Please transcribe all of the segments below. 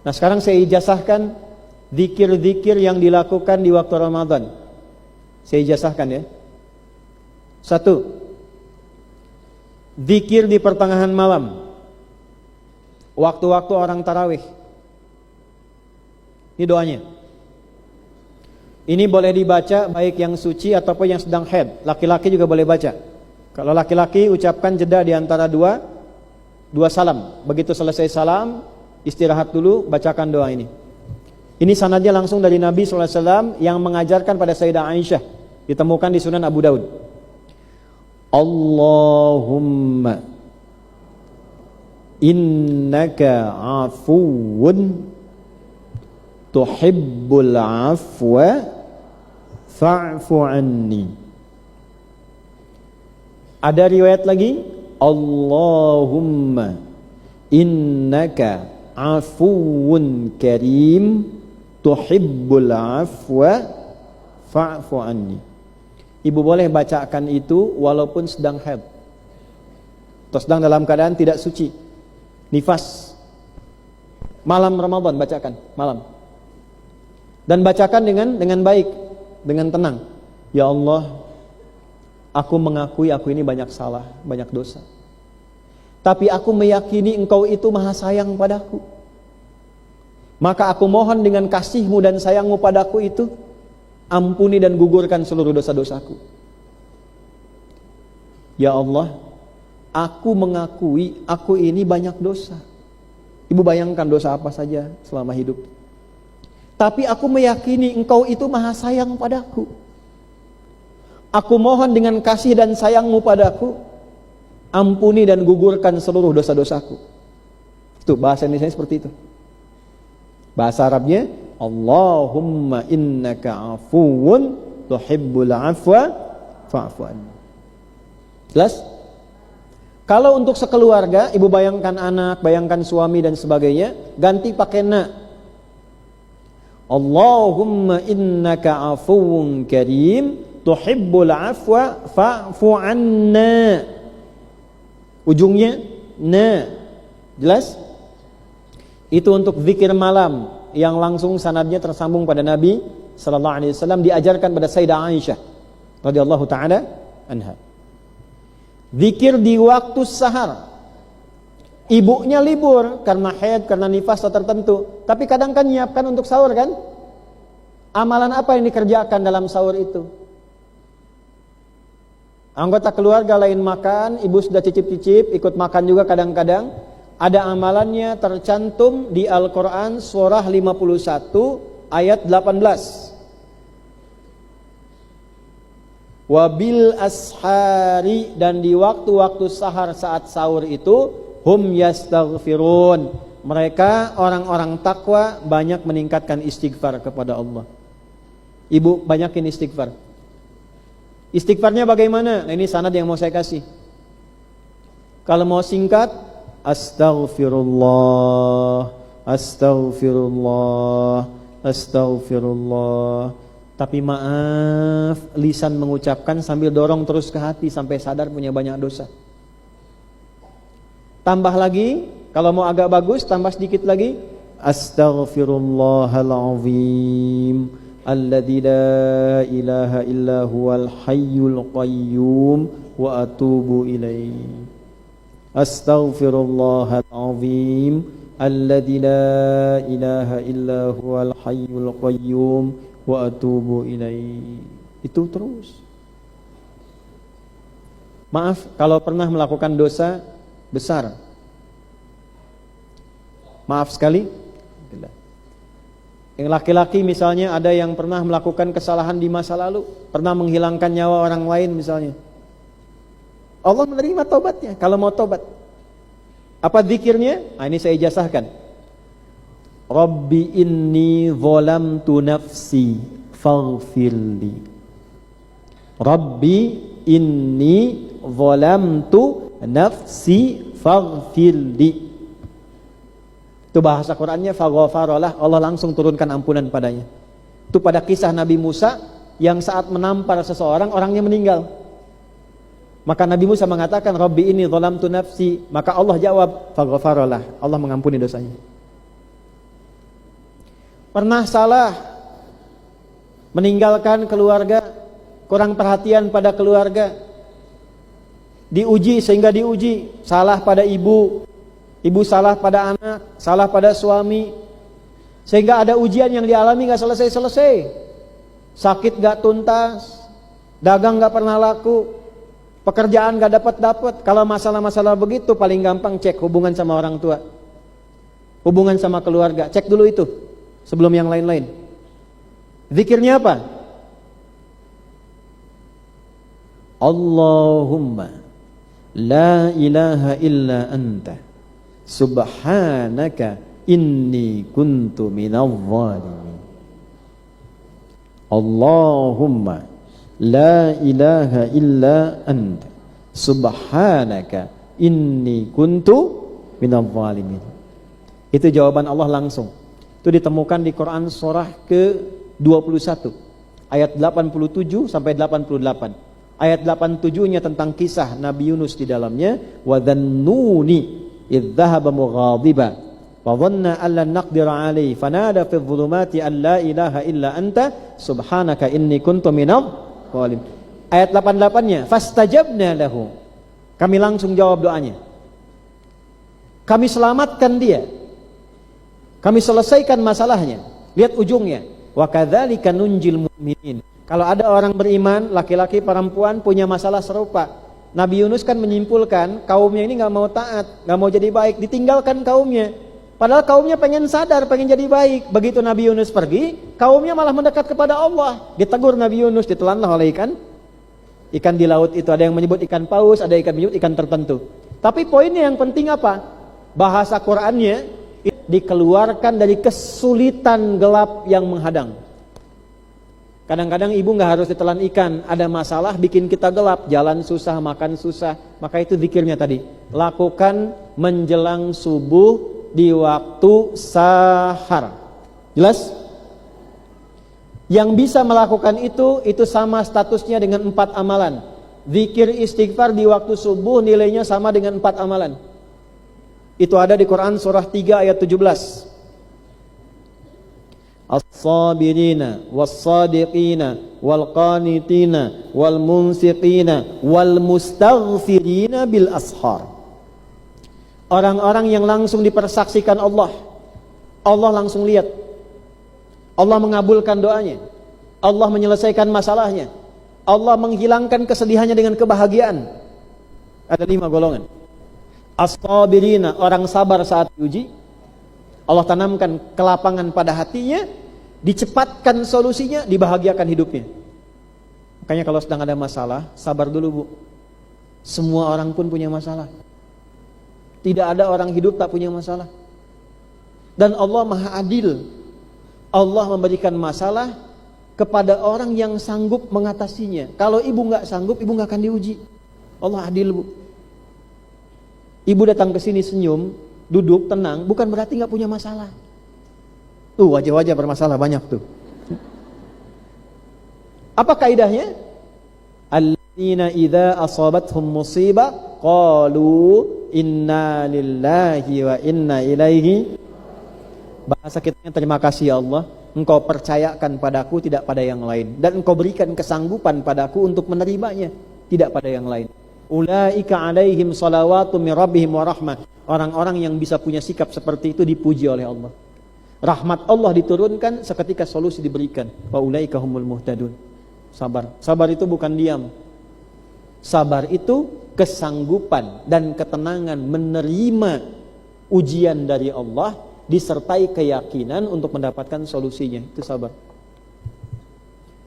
Nah sekarang saya ijazahkan zikir-zikir yang dilakukan di waktu Ramadan. Saya ijazahkan ya. 1. Zikir di pertengahan malam, waktu-waktu orang tarawih. Ini doanya. Ini boleh dibaca baik yang suci ataupun yang sedang haid. Laki-laki juga boleh baca. Kalau laki-laki ucapkan jeda di antara dua salam. Begitu selesai salam, istirahat dulu, bacakan doa ini. Ini sanadnya langsung dari Nabi SAW yang mengajarkan pada Sayyidah Aisyah. Ditemukan di Sunan Abu Daud. Allahumma innaka afuwun tuhibbul afwa fa'fu anni. Ada riwayat lagi, Allahumma innaka afuwun karim tuhibbul afwa fa'fu anni. Ibu boleh bacakan itu walaupun sedang haid atau sedang dalam keadaan tidak suci, nifas. Malam Ramadan bacakan, malam. Dan bacakan dengan baik, dengan tenang. Ya Allah, aku mengakui aku ini banyak salah, banyak dosa. Tapi aku meyakini Engkau itu maha sayang padaku. Maka aku mohon dengan kasih-Mu dan sayang-Mu padaku itu, ampuni dan gugurkan seluruh dosa-dosaku. Ya Allah, aku mengakui aku ini banyak dosa. Ibu bayangkan dosa apa saja selama hidup. Tapi aku meyakini Engkau itu maha sayang padaku. Aku mohon dengan kasih dan sayang-Mu padaku, ampuni dan gugurkan seluruh dosa-dosaku. Itu bahasa Indonesia seperti itu. Bahasa Arabnya, Allahumma innaka afuwun tuhibbul afwa fa'fu anni. Jelas? Kalau untuk sekeluarga, ibu bayangkan anak, bayangkan suami dan sebagainya, ganti pakai na. Allahumma innaka afuwun karim tuhibbul afwa fa'fu anna. Ujungnya na. Jelas? Itu untuk zikir malam yang langsung sanadnya tersambung pada Nabi sallallahu alaihi wasallam, diajarkan pada Sayyidah Aisyah radhiyallahu taala anha. Zikir di waktu sahar. Ibunya libur karena haid, karena nifas tertentu, tapi kadang kan nyiapkan untuk sahur kan? Amalan apa yang dikerjakan dalam sahur itu? Anggota keluarga lain makan, ibu sudah cicip-cicip, ikut makan juga kadang-kadang. Ada amalannya tercantum di Al-Quran surah 51 ayat 18. Wabil ashari, dan di waktu-waktu sahar saat sahur itu, hum yastaghfirun, mereka orang-orang takwa banyak meningkatkan istighfar kepada Allah. Ibu banyakin istighfar. Istighfarnya bagaimana? Nah, ini sanad yang mau saya kasih. Kalau mau singkat, astaghfirullah, astaghfirullah, astaghfirullah. Tapi maaf, lisan mengucapkan sambil dorong terus ke hati sampai sadar punya banyak dosa. Tambah lagi, kalau mau agak bagus, tambah sedikit lagi, astaghfirullahalazim alladzi la ilaha illa huwal hayyul qayyum wa atubu ilaihi. Astaghfirullahalazim alladzi la ilaha illa huwal hayyul qayyum wa atubu ilaihi. Itu terus. Maaf kalau pernah melakukan dosa besar. Maaf sekali. Yang laki-laki misalnya ada yang pernah melakukan kesalahan di masa lalu, pernah menghilangkan nyawa orang lain misalnya. Allah menerima taubatnya kalau mau taubat. Apa zikirnya? Nah, ini saya ijazahkan. Rabbi inni zalamtu nafsi faghfirli. Rabbi inni zalamtu nafsi faghfirli. Itu bahasa Qur'annya faghfaralah, Allah langsung turunkan ampunan padanya. Itu pada kisah Nabi Musa yang saat menampar seseorang, orangnya meninggal. Maka Nabi Musa mengatakan, Rabbi ini zalamtu nafsi. Maka Allah jawab, faghfaralah, Allah mengampuni dosanya. Pernah salah meninggalkan keluarga, kurang perhatian pada keluarga, diuji sehingga diuji, salah pada ibu, ibu salah pada anak, salah pada suami, sehingga ada ujian yang dialami gak selesai-selesai, sakit gak tuntas, dagang gak pernah laku, pekerjaan gak dapat-dapat. Kalau masalah-masalah begitu paling gampang cek hubungan sama orang tua, hubungan sama keluarga, cek dulu itu sebelum yang lain-lain. Zikirnya apa? Allahumma la ilaha illa anta subhanaka inni kuntu minadh dhalimin. Allahumma la ilaha illa anta subhanaka inni kuntu minadh dhalimin. Itu jawaban Allah langsung. Itu ditemukan di Quran surah ke-21 ayat 87 sampai 88. Ayat 87-nya tentang kisah Nabi Yunus di dalamnya, wa dhannuni idh dhahaba mughadiba wa dhanna an lan naqdira alayhi fanada fi dhulumati an la ilaha illa anta subhanaka inni kuntu minadh dhalimin. Ayat 88-nya, fastajabna lahu. Kami langsung jawab doanya. Kami selamatkan dia. Kami selesaikan masalahnya. Lihat ujungnya. Wa kadzalika nunjil mu'minin. Kalau ada orang beriman, laki-laki perempuan punya masalah serupa, Nabi Yunus kan menyimpulkan kaumnya ini gak mau taat, gak mau jadi baik, ditinggalkan kaumnya. Padahal kaumnya pengen sadar, pengen jadi baik. Begitu Nabi Yunus pergi, kaumnya malah mendekat kepada Allah. Ditegur Nabi Yunus, ditelanlah oleh ikan. Ikan di laut itu ada yang menyebut ikan paus, ada yang menyebut ikan tertentu. Tapi poinnya yang penting apa? Bahasa Qur'annya dikeluarkan dari kesulitan gelap yang menghadang. Kadang-kadang ibu gak harus ditelan ikan, ada masalah bikin kita gelap, jalan susah, makan susah. Maka itu zikirnya tadi, lakukan menjelang subuh di waktu sahar. Jelas? Yang bisa melakukan itu sama statusnya dengan 4 amalan. Zikir istighfar di waktu subuh nilainya sama dengan 4 amalan. Itu ada di Quran surah 3 ayat 17. As-sabirina was-sadiqina wal-qanitina wal-munsiqina wal-mustaghfirina bil ashar. Orang-orang yang langsung dipersaksikan Allah. Allah langsung lihat. Allah mengabulkan doanya. Allah menyelesaikan masalahnya. Allah menghilangkan kesedihannya dengan kebahagiaan. Ada 5 golongan. As-sabirina, orang sabar saat diuji. Allah tanamkan kelapangan pada hatinya, dicepatkan solusinya, dibahagiakan hidupnya. Makanya kalau sedang ada masalah, sabar dulu bu. Semua orang pun punya masalah. Tidak ada orang hidup tak punya masalah. Dan Allah maha adil. Allah memberikan masalah kepada orang yang sanggup mengatasinya. Kalau ibu gak sanggup, ibu gak akan diuji. Allah adil bu. Ibu datang ke sini senyum, duduk tenang, bukan berarti gak punya masalah. Tuh wajah-wajah bermasalah banyak tuh. Apa kaidahnya? Alladzina idza asabathum musibah qalu inna lillahi wa inna ilaihi. Bahasa kitanya, terima kasih ya Allah, Engkau percayakan padaku, tidak pada yang lain, dan Engkau berikan kesanggupan padaku untuk menerimanya, tidak pada yang lain. Ulaika alaihim salawatu min rabbihim wa rahmah. Orang-orang yang bisa punya sikap seperti itu dipuji oleh Allah. Rahmat Allah diturunkan seketika solusi diberikan. Wa ulaika humul muhtadun. Sabar. Sabar itu bukan diam. Sabar itu kesanggupan dan ketenangan menerima ujian dari Allah disertai keyakinan untuk mendapatkan solusinya. Itu sabar.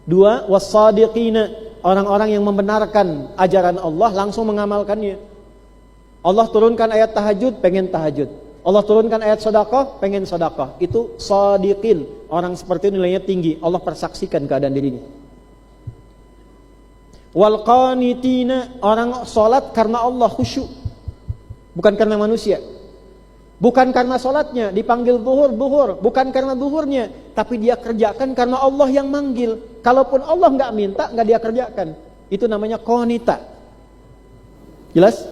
2, was-sadiqina. Orang-orang yang membenarkan ajaran Allah langsung mengamalkannya. Allah turunkan ayat tahajud, pengen tahajud. Allah turunkan ayat sedekah, pengen sedekah. Itu shadiqin. Orang seperti itu nilainya tinggi. Allah persaksikan keadaan dirinya. Wal qanitina, orang salat karena Allah, khusyuk. Bukan karena manusia. Bukan karena salatnya dipanggil zuhur, bukan karena zuhurnya, tapi dia kerjakan karena Allah yang manggil. Kalaupun Allah enggak minta, enggak dia kerjakan. Itu namanya qanita. Jelas?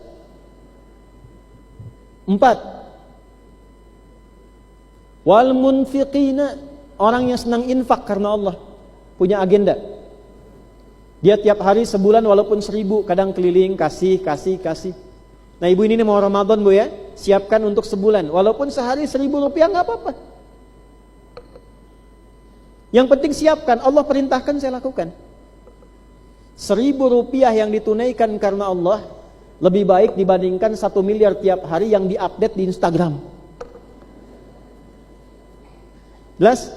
4. Wal munfiqina, Orang yang senang infak karena Allah, punya agenda. Dia tiap hari sebulan walaupun 1000, kadang keliling kasih. Nah ibu ini mau Ramadan bu ya, siapkan untuk sebulan, walaupun sehari 1000 rupiah nggak apa-apa. Yang penting siapkan, Allah perintahkan saya lakukan. 1000 rupiah yang ditunaikan karena Allah lebih baik dibandingkan 1 miliar tiap hari yang diupdate di Instagram. Jelas?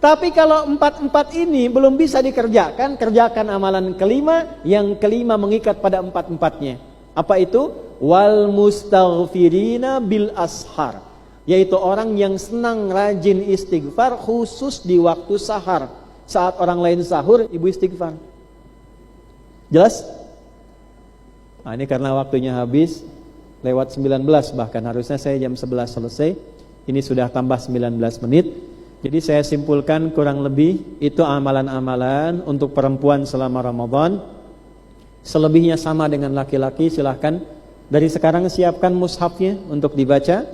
Tapi kalau 4 ini belum bisa dikerjakan, kerjakan amalan kelima, yang kelima mengikat pada 4-nya. Apa itu? Wal mustaghfirina bil ashar, yaitu orang yang senang rajin istighfar khusus di waktu sahar. Saat orang lain sahur, ibu istighfar. Jelas? Nah, ini karena waktunya habis, lewat 19 bahkan, harusnya saya jam 11 selesai. Ini sudah tambah 19 menit. Jadi saya simpulkan kurang lebih itu amalan-amalan untuk perempuan selama Ramadan. Selebihnya sama dengan laki-laki, silahkan dari sekarang siapkan mushafnya untuk dibaca.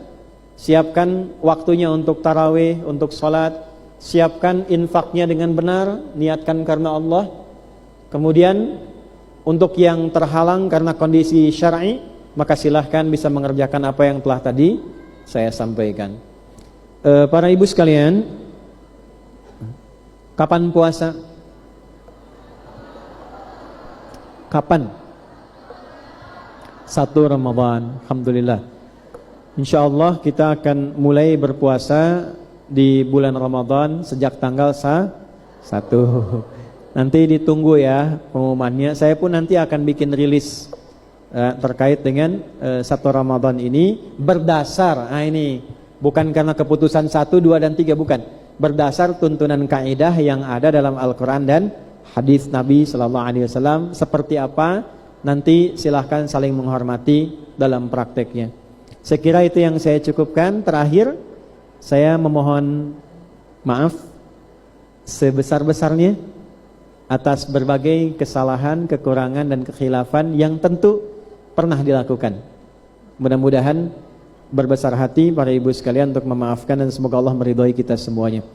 Siapkan waktunya untuk tarawih, untuk sholat. Siapkan infaknya dengan benar, niatkan karena Allah. Kemudian untuk yang terhalang karena kondisi syar'i, maka silahkan bisa mengerjakan apa yang telah tadi saya sampaikan. Para ibu sekalian, kapan puasa? Kapan? 1 Ramadan, alhamdulillah. Insyaallah kita akan mulai berpuasa di bulan Ramadan sejak tanggal 1. Nanti ditunggu ya pengumumannya. Saya pun nanti akan bikin rilis terkait dengan 1 Ramadan ini berdasar, ini bukan karena keputusan 1, 2, dan 3, bukan. Berdasar tuntunan kaidah yang ada dalam Al-Quran dan hadis Nabi SAW. Seperti apa, nanti silahkan saling menghormati dalam prakteknya. Saya kira itu yang saya cukupkan. Terakhir, saya memohon maaf sebesar-besarnya atas berbagai kesalahan, kekurangan, dan kekhilafan yang tentu pernah dilakukan. Mudah-mudahan berbesar hati para ibu sekalian untuk memaafkan, dan semoga Allah meridhai kita semuanya.